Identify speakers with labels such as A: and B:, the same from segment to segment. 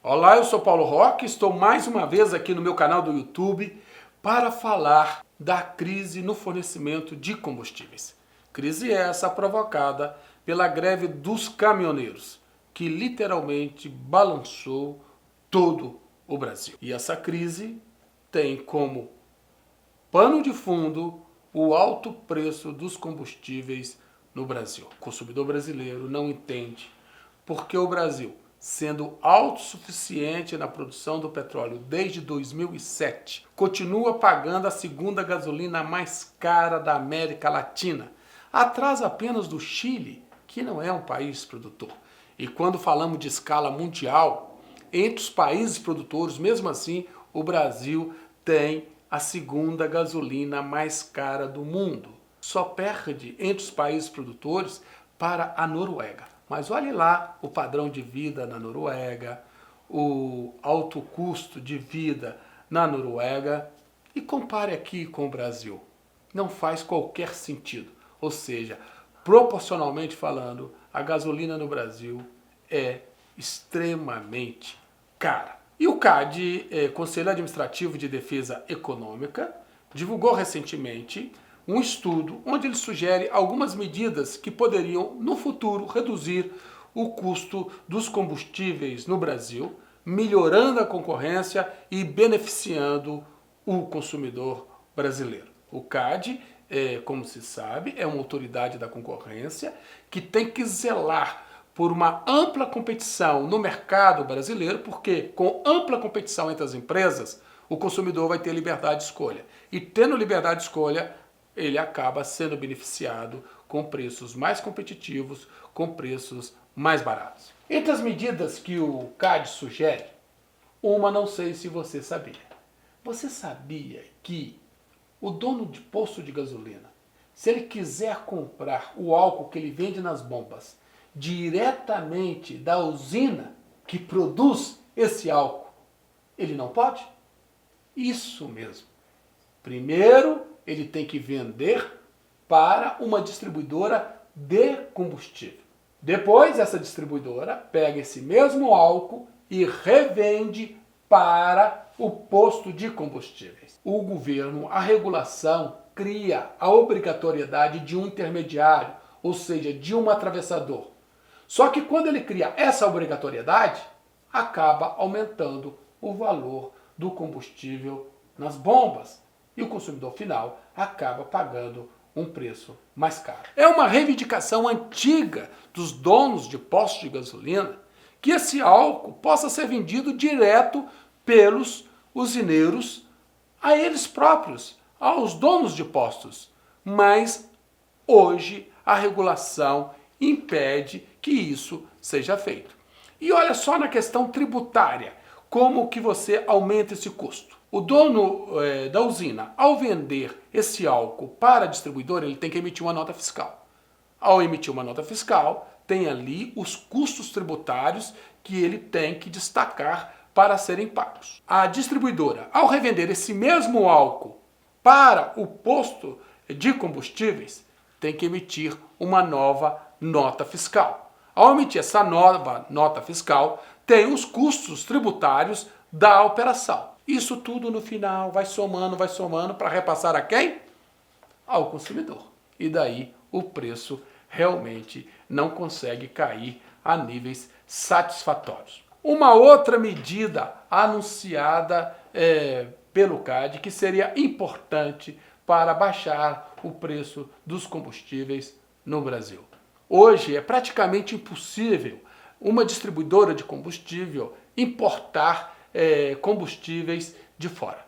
A: Olá, eu sou Paulo Roque, estou mais uma vez aqui no meu canal do YouTube para falar da crise no fornecimento de combustíveis. Crise essa provocada pela greve dos caminhoneiros, que literalmente balançou todo o Brasil. E essa crise tem como pano de fundo o alto preço dos combustíveis no Brasil. O consumidor brasileiro não entende porque o Brasil, sendo autossuficiente na produção do petróleo desde 2007, continua pagando a segunda gasolina mais cara da América Latina, atrás apenas do Chile, que não é um país produtor. E quando falamos de escala mundial, entre os países produtores, mesmo assim, o Brasil tem a segunda gasolina mais cara do mundo. Só perde entre os países produtores para a Noruega. Mas olhe lá o padrão de vida na Noruega, o alto custo de vida na Noruega e compare aqui com o Brasil. Não faz qualquer sentido. Ou seja, proporcionalmente falando, a gasolina no Brasil é extremamente cara. E o CAD, Conselho Administrativo de Defesa Econômica, divulgou recentemente um estudo onde ele sugere algumas medidas que poderiam, no futuro, reduzir o custo dos combustíveis no Brasil, melhorando a concorrência e beneficiando o consumidor brasileiro. O CAD, como se sabe, é uma autoridade da concorrência que tem que zelar por uma ampla competição no mercado brasileiro, porque com ampla competição entre as empresas, o consumidor vai ter liberdade de escolha. E tendo liberdade de escolha, ele acaba sendo beneficiado com preços mais competitivos, com preços mais baratos. Entre as medidas que o CAD sugere, uma não sei se você sabia. Você sabia que o dono de posto de gasolina, se ele quiser comprar o álcool que ele vende nas bombas diretamente da usina que produz esse álcool, ele não pode? Isso mesmo. Primeiro, ele tem que vender para uma distribuidora de combustível. Depois, essa distribuidora pega esse mesmo álcool e revende para o posto de combustíveis. O governo, a regulação, cria a obrigatoriedade de um intermediário, ou seja, de um atravessador. Só que quando ele cria essa obrigatoriedade, acaba aumentando o valor do combustível nas bombas. E o consumidor final acaba pagando um preço mais caro. É uma reivindicação antiga dos donos de postos de gasolina que esse álcool possa ser vendido direto pelos usineiros a eles próprios, aos donos de postos. Mas hoje a regulação impede que isso seja feito. E olha só na questão tributária, como que você aumenta esse custo. O dono da usina, ao vender esse álcool para a distribuidora, ele tem que emitir uma nota fiscal. Ao emitir uma nota fiscal, tem ali os custos tributários que ele tem que destacar para serem pagos. A distribuidora, ao revender esse mesmo álcool para o posto de combustíveis, tem que emitir uma nova nota fiscal. Ao emitir essa nova nota fiscal, tem os custos tributários da operação. Isso tudo no final vai somando para repassar a quem? Ao consumidor. E daí o preço realmente não consegue cair a níveis satisfatórios. Uma outra medida anunciada pelo CAD que seria importante para baixar o preço dos combustíveis no Brasil. Hoje é praticamente impossível uma distribuidora de combustível importar combustíveis de fora.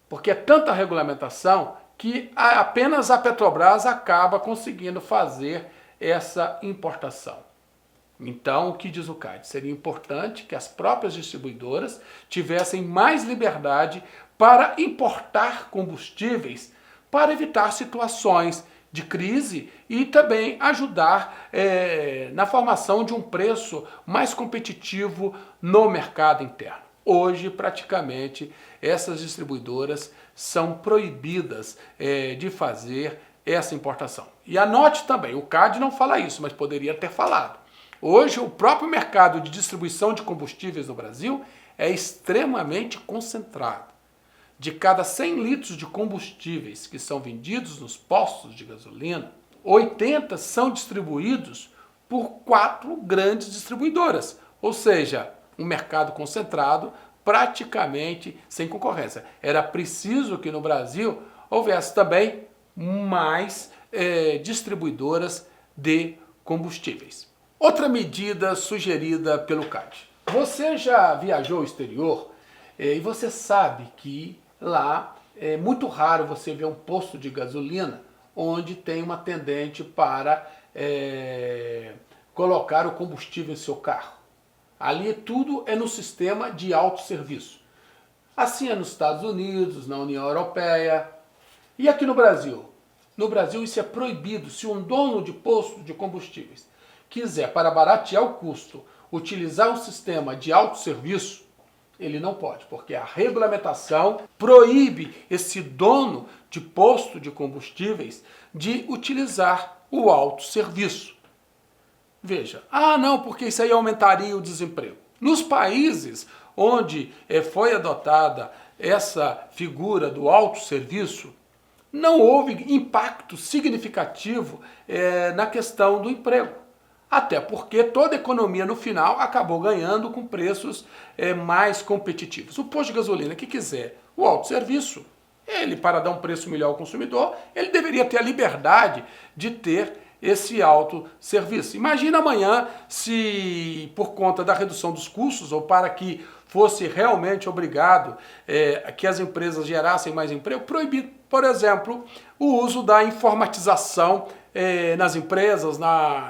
A: Porque é tanta regulamentação que apenas a Petrobras acaba conseguindo fazer essa importação. Então, o que diz o CAD? Seria importante que as próprias distribuidoras tivessem mais liberdade para importar combustíveis para evitar situações de crise e também ajudar na formação de um preço mais competitivo no mercado interno. Hoje, praticamente, essas distribuidoras são proibidas de fazer essa importação. E anote também, o CAD não fala isso, mas poderia ter falado. Hoje, o próprio mercado de distribuição de combustíveis no Brasil é extremamente concentrado. De cada 100 litros de combustíveis que são vendidos nos postos de gasolina, 80 são distribuídos por 4 grandes distribuidoras, ou seja, um mercado concentrado, praticamente sem concorrência. Era preciso que no Brasil houvesse também mais distribuidoras de combustíveis. Outra medida sugerida pelo CAD. Você já viajou ao exterior e você sabe que lá é muito raro você ver um posto de gasolina onde tem uma atendente para colocar o combustível em seu carro. Ali tudo é no sistema de autosserviço. Assim é nos Estados Unidos, na União Europeia. E aqui no Brasil? No Brasil isso é proibido. Se um dono de posto de combustíveis quiser, para baratear o custo, utilizar um sistema de autosserviço, ele não pode, porque a regulamentação proíbe esse dono de posto de combustíveis de utilizar o autosserviço. Veja, não, porque isso aí aumentaria o desemprego. Nos países onde foi adotada essa figura do autosserviço, não houve impacto significativo na questão do emprego. Até porque toda a economia no final acabou ganhando com preços mais competitivos. O posto de gasolina que quiser o autosserviço, ele, para dar um preço melhor ao consumidor, ele deveria ter a liberdade de ter esse autosserviço. Imagina amanhã se, por conta da redução dos custos, ou para que fosse realmente obrigado que as empresas gerassem mais emprego, proibir, por exemplo, o uso da informatização nas empresas,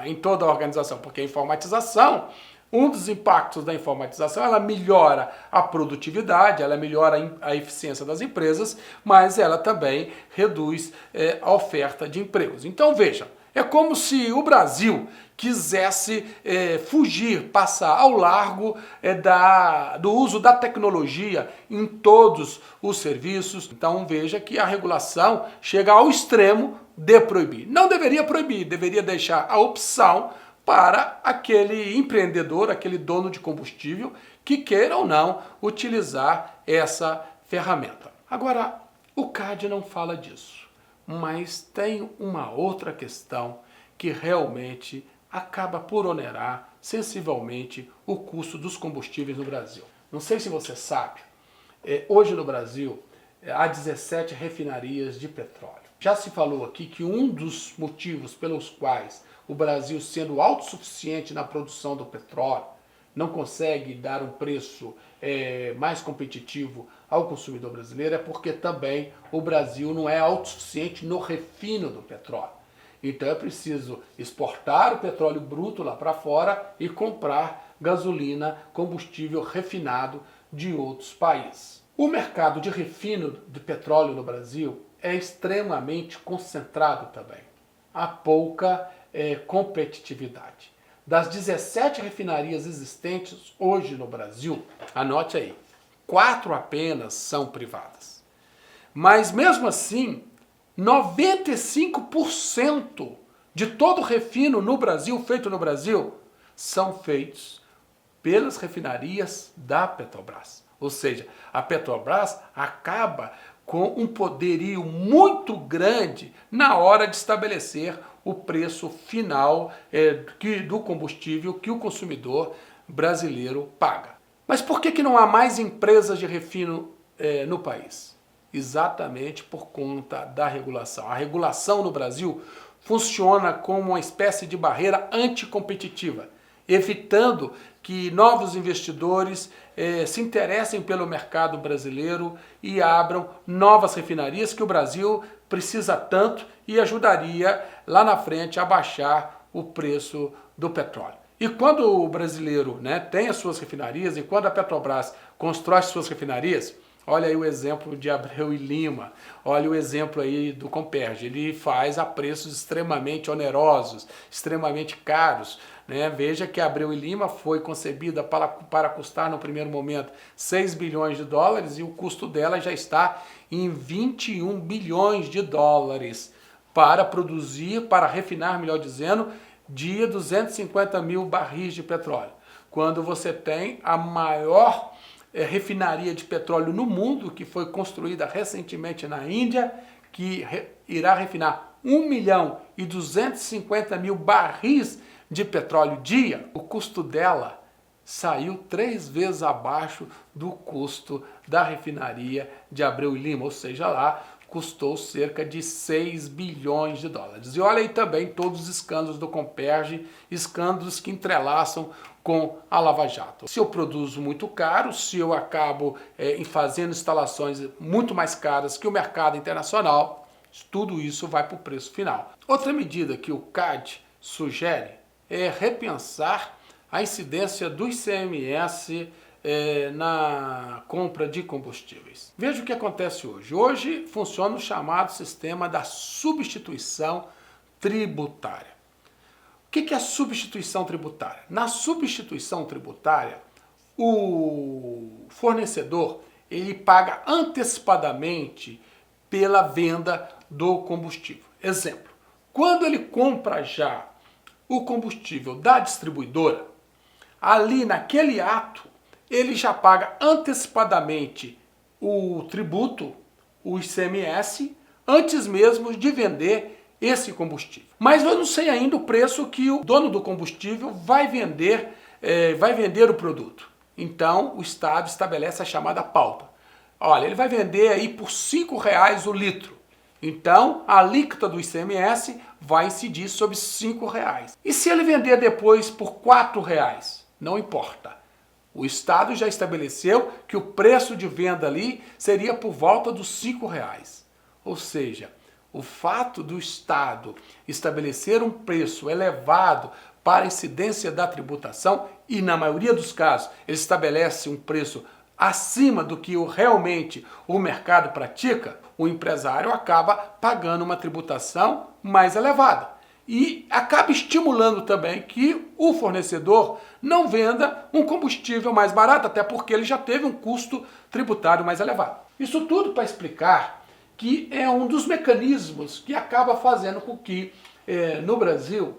A: em toda a organização, porque a informatização, um dos impactos da informatização, ela melhora a produtividade, ela melhora a eficiência das empresas, mas ela também reduz a oferta de empregos. Então veja, é como se o Brasil quisesse fugir, passar ao largo do uso da tecnologia em todos os serviços. Então veja que a regulação chega ao extremo de proibir. Não deveria proibir, deveria deixar a opção para aquele empreendedor, aquele dono de combustível que queira ou não utilizar essa ferramenta. Agora, o CAD não fala disso. Mas tem uma outra questão que realmente acaba por onerar sensivelmente o custo dos combustíveis no Brasil. Não sei se você sabe, hoje no Brasil há 17 refinarias de petróleo. Já se falou aqui que um dos motivos pelos quais o Brasil, sendo autossuficiente na produção do petróleo, não consegue dar um preço mais competitivo ao consumidor brasileiro é porque também o Brasil não é autossuficiente no refino do petróleo. Então é preciso exportar o petróleo bruto lá para fora e comprar gasolina, combustível refinado de outros países. O mercado de refino de petróleo no Brasil é extremamente concentrado também. Há pouca competitividade. Das 17 refinarias existentes hoje no Brasil, anote aí, 4 apenas são privadas. Mas mesmo assim, 95% de todo refino no Brasil, feito no Brasil, são feitos pelas refinarias da Petrobras. Ou seja, a Petrobras acaba com um poderio muito grande na hora de estabelecer o preço final do combustível que o consumidor brasileiro paga. Mas por que não há mais empresas de refino no país? Exatamente por conta da regulação. A regulação no Brasil funciona como uma espécie de barreira anticompetitiva, evitando que novos investidores se interessem pelo mercado brasileiro e abram novas refinarias que o Brasil precisa tanto e ajudaria lá na frente a baixar o preço do petróleo. E quando o brasileiro tem as suas refinarias e quando a Petrobras constrói suas refinarias, olha aí o exemplo de Abreu e Lima, olha o exemplo aí do Comperj, ele faz a preços extremamente onerosos, extremamente caros. Veja que a Abreu e Lima foi concebida para custar no primeiro momento 6 bilhões de dólares e o custo dela já está em 21 bilhões de dólares para produzir, para refinar, melhor dizendo, dia 250 mil barris de petróleo. Quando você tem a maior refinaria de petróleo no mundo, que foi construída recentemente na Índia, que irá refinar 1.250.000 barris de petróleo dia, o custo dela saiu 3 vezes abaixo do custo da refinaria de Abreu e Lima, ou seja, lá custou cerca de 6 bilhões de dólares. E olha aí também todos os escândalos do Comperj, escândalos que entrelaçam com a Lava Jato. Se eu produzo muito caro, se eu acabo fazendo instalações muito mais caras que o mercado internacional, tudo isso vai para o preço final. Outra medida que o CAD sugere é repensar a incidência do ICMS na compra de combustíveis. Veja o que acontece hoje. Hoje funciona o chamado sistema da substituição tributária. O que é a substituição tributária? Na substituição tributária, o fornecedor ele paga antecipadamente pela venda do combustível. Exemplo, quando ele compra já o combustível da distribuidora, ali naquele ato, ele já paga antecipadamente o tributo, o ICMS, antes mesmo de vender esse combustível. Mas eu não sei ainda o preço que o dono do combustível vai vender o produto. Então, o Estado estabelece a chamada pauta. Olha, ele vai vender aí por R$5 o litro. Então, a alíquota do ICMS vai incidir sobre R$5. E se ele vender depois por R$4? Não importa. O Estado já estabeleceu que o preço de venda ali seria por volta dos R$5. Ou seja, o fato do Estado estabelecer um preço elevado para a incidência da tributação, e na maioria dos casos ele estabelece um preço acima do que realmente o mercado pratica, o empresário acaba pagando uma tributação mais elevada. E acaba estimulando também que o fornecedor não venda um combustível mais barato, até porque ele já teve um custo tributário mais elevado. Isso tudo para explicar que é um dos mecanismos que acaba fazendo com que no Brasil,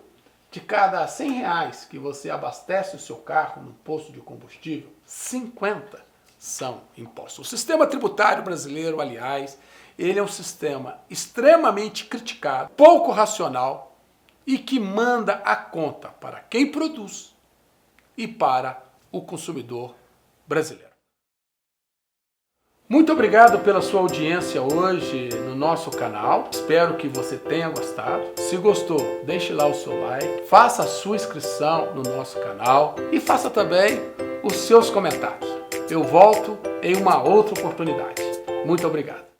A: de cada R$100 que você abastece o seu carro no posto de combustível, 50 são impostos. O sistema tributário brasileiro, aliás, ele é um sistema extremamente criticado, pouco racional e que manda a conta para quem produz e para o consumidor brasileiro. Muito obrigado pela sua audiência hoje no nosso canal. Espero que você tenha gostado. Se gostou, deixe lá o seu like, faça a sua inscrição no nosso canal e faça também os seus comentários. Eu volto em uma outra oportunidade. Muito obrigado.